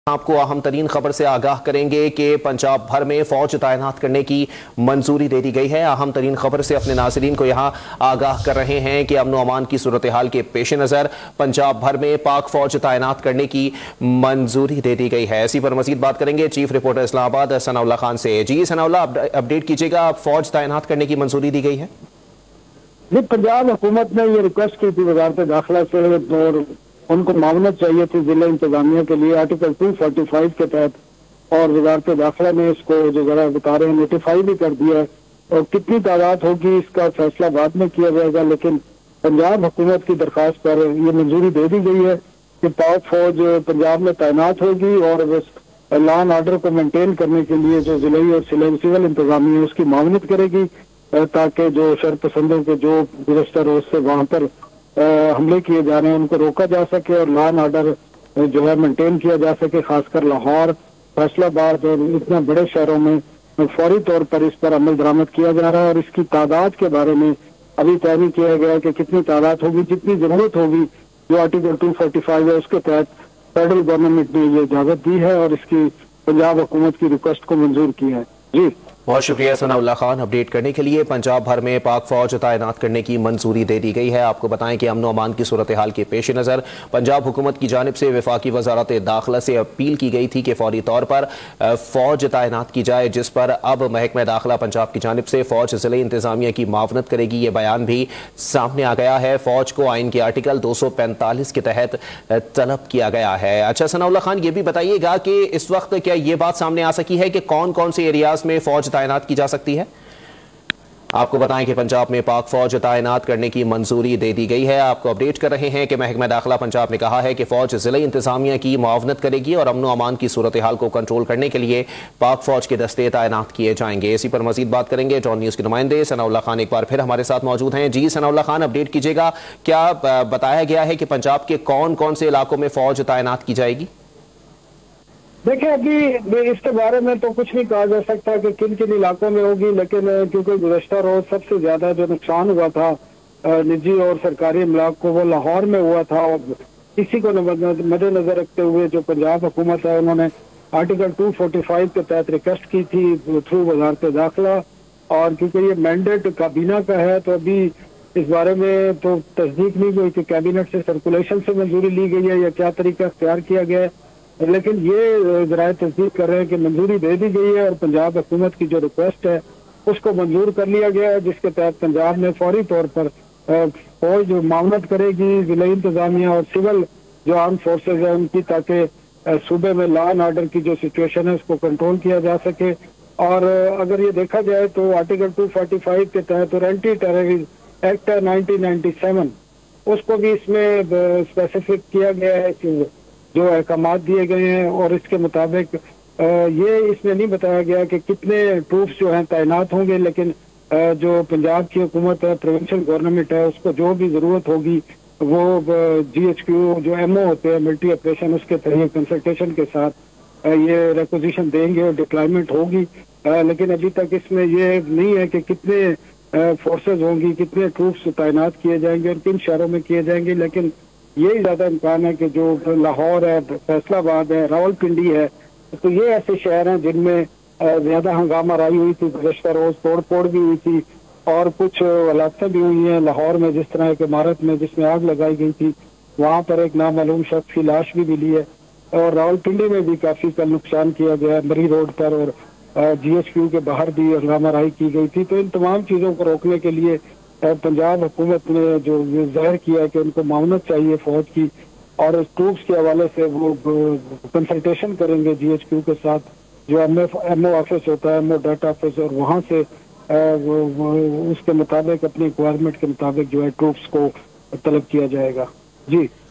आपको अहम तरीन खबर से आगाह करेंगे कि पंजाब भर में फौज तैनात करने की मंजूरी दे दी गई है। अहम तरीन खबर से अपने नाज़रीन को यहाँ आगाह कर रहे हैं कि अमन व अमान की सूरत हाल के पेश नज़र पंजाब भर में पाक फौज तैनात करने की मंजूरी दे दी गई है। इसी पर मजीद बात करेंगे चीफ रिपोर्टर इस्लामाबाद सनाउल्लाह खान से। जी सनाउल्लाह, अपडेट कीजिएगा, फौज तैनात करने की मंजूरी दी गई है। जी, पंजाब हुकूमत ने ये रिक्वेस्ट की थी वजारत दाखिला से और उनको मामलत चाहिए थी जिला इंतजामिया के लिए आर्टिकल 245 के तहत, और वजारत दाखिला ने इसको जो जरा बता रहे हैं नोटिफाई भी कर दिया है। और कितनी तादाद होगी इसका फैसला बाद में किया जाएगा, लेकिन पंजाब हुकूमत की दरख्वास्त पर ये मंजूरी दे दी गई है कि पाक फौज पंजाब में तैनात होगी और लॉ एंड ऑर्डर को मेंटेन करने के लिए जो जिले और सिविल इंतजामिया है उसकी मामलत करेगी, ताकि जो शरपसंदों के जो गुज़श्ता रोज से वहां पर हमले किए जा रहे हैं उनको रोका जा सके और लॉ एंड ऑर्डर जो है मेंटेन किया जा सके। खासकर लाहौर, फैसलाबाद और इतने बड़े शहरों में फौरी तौर पर इस पर अमल दरामद किया जा रहा है। और इसकी तादाद के बारे में अभी तय नहीं किया गया कि कितनी तादाद होगी, जितनी जरूरत होगी जो आर्टिकल 245 है उसके तहत फेडरल गवर्नमेंट ने ये इजाजत दी है और इसकी पंजाब हुकूमत की रिक्वेस्ट को मंजूर की है। जी बहुत शुक्रिया सनाउल्लाह खान अपडेट करने के लिए। पंजाब भर में पाक फौज तैनात करने की मंजूरी दे दी गई है। आपको बताएं कि अमन व अमान की सूरत हाल के पेश नज़र पंजाब हुकूमत की जानिब से वफाकी वजारत दाखिला से अपील की गई थी कि फौरी तौर पर फौज तैनात की जाए, जिस पर अब महकमा दाखिला पंजाब की जानिब से फौज जिले इंतजामिया की मावनत करेगी। ये बयान भी सामने आ गया है। फौज को आइन के आर्टिकल 245 के तहत तलब किया गया है। अच्छा सनाउल्लाह खान, ये भी बताइएगा कि इस वक्त क्या ये बात सामने आ सकी है कि कौन कौन से एरियाज में फौज तैनात की जा सकती है? आपको बताएं कि पंजाब में पाक फौज तैनात करने की मंजूरी दे दी गई है। आपको अपडेट कर रहे हैं कि महकमा दाखिला पंजाब ने कहा है कि फौज जिले इंतजामिया की मुआवनत करेगी और अमन व अमान की सूरत हाल को कंट्रोल करने के लिए पाक फौज के दस्ते तैनात किए जाएंगे। इसी पर मजीद बात करेंगे। जॉन न्यूज के नुमाइंदे सनाउल्लाह खान एक बार फिर हमारे साथ मौजूद हैं। जी सनाउल्लाह खान, अपडेट कीजिएगा, क्या बताया गया है कि पंजाब के कौन कौन से इलाकों में फौज तैनात की जाएगी? देखिए, अभी इसके बारे में तो कुछ नहीं कहा जा सकता कि किन किन इलाकों में होगी, लेकिन क्योंकि गुज़श्ता रोज सबसे ज्यादा जो नुकसान हुआ था निजी और सरकारी इमलाक को वो लाहौर में हुआ था, और इसी को मद्देनजर रखते हुए जो पंजाब हुकूमत है उन्होंने आर्टिकल 245 के तहत रिक्वेस्ट की थी थ्रू वजारत दाखिला। और क्योंकि ये मैंडेट काबीना का है तो अभी इस बारे में तो तस्दीक नहीं हुई कि कैबिनेट से सर्कुलेशन से मंजूरी ली गई है या क्या तरीका अख्तियार किया गया है, लेकिन ये जराए तस्दीक कर रहे हैं कि मंजूरी दे दी गई है और पंजाब हुकूमत की जो रिक्वेस्ट है उसको मंजूर कर लिया गया है, जिसके तहत पंजाब में फौरी तौर पर फौज मामलत करेगी जिला इंतजामिया और सिविल जो आर्म फोर्सेज है उनकी, ताकि सूबे में लॉ एंड ऑर्डर की जो सिचुएशन है उसको कंट्रोल किया जा सके। और अगर ये देखा जाए तो आर्टिकल 245 के तहत और एंटी टेररिज्म एक्ट 1997 उसको भी इसमें स्पेसिफिक किया गया है कि जो अहकाम दिए गए हैं, और इसके मुताबिक ये इसमें नहीं बताया गया कि कितने ट्रूप्स जो हैं तैनात होंगे, लेकिन जो पंजाब की हुकूमत है, प्रोविंशियल गवर्नमेंट है, उसको जो भी जरूरत होगी वो GHQ जो MO होते हैं मिलिट्री ऑपरेशन, उसके तहत कंसल्टेशन के साथ ये रिक्विजिशन देंगे और डिप्लॉयमेंट होगी। लेकिन अभी तक इसमें ये नहीं है कि कितने फोर्सेज होंगी, कितने ट्रूप्स तैनात किए जाएंगे और किन शहरों में किए जाएंगे, लेकिन यही ज्यादा इम्कान है कि जो लाहौर है, फैसलाबाद है, रावलपिंडी है, तो ये ऐसे शहर हैं जिनमें ज्यादा हंगामा राई हुई थी, गुज़श्ता रोज तोड़ फोड़ भी हुई थी और कुछ हालातें भी हुई हैं। लाहौर में जिस तरह एक इमारत में जिसमें आग लगाई गई थी वहां पर एक नामालूम शख्स की लाश भी मिली है, और रावलपिंडी में भी काफी का नुकसान किया गया है मरी रोड पर, और GHQ के बाहर भी हंगामा राई की गई थी। तो इन तमाम चीजों को रोकने के लिए पंजाब हुकूमत ने जो जाहिर किया है कि उनको मामलत चाहिए फौज की, और ट्रूप्स के हवाले से वो कंसल्टेशन करेंगे GHQ के साथ, जो MO ऑफिस होता है, MO डाटा ऑफिस, और वहां से उसके मुताबिक अपनी रिक्वायरमेंट के मुताबिक जो है ट्रूप्स को तलब किया जाएगा। जी।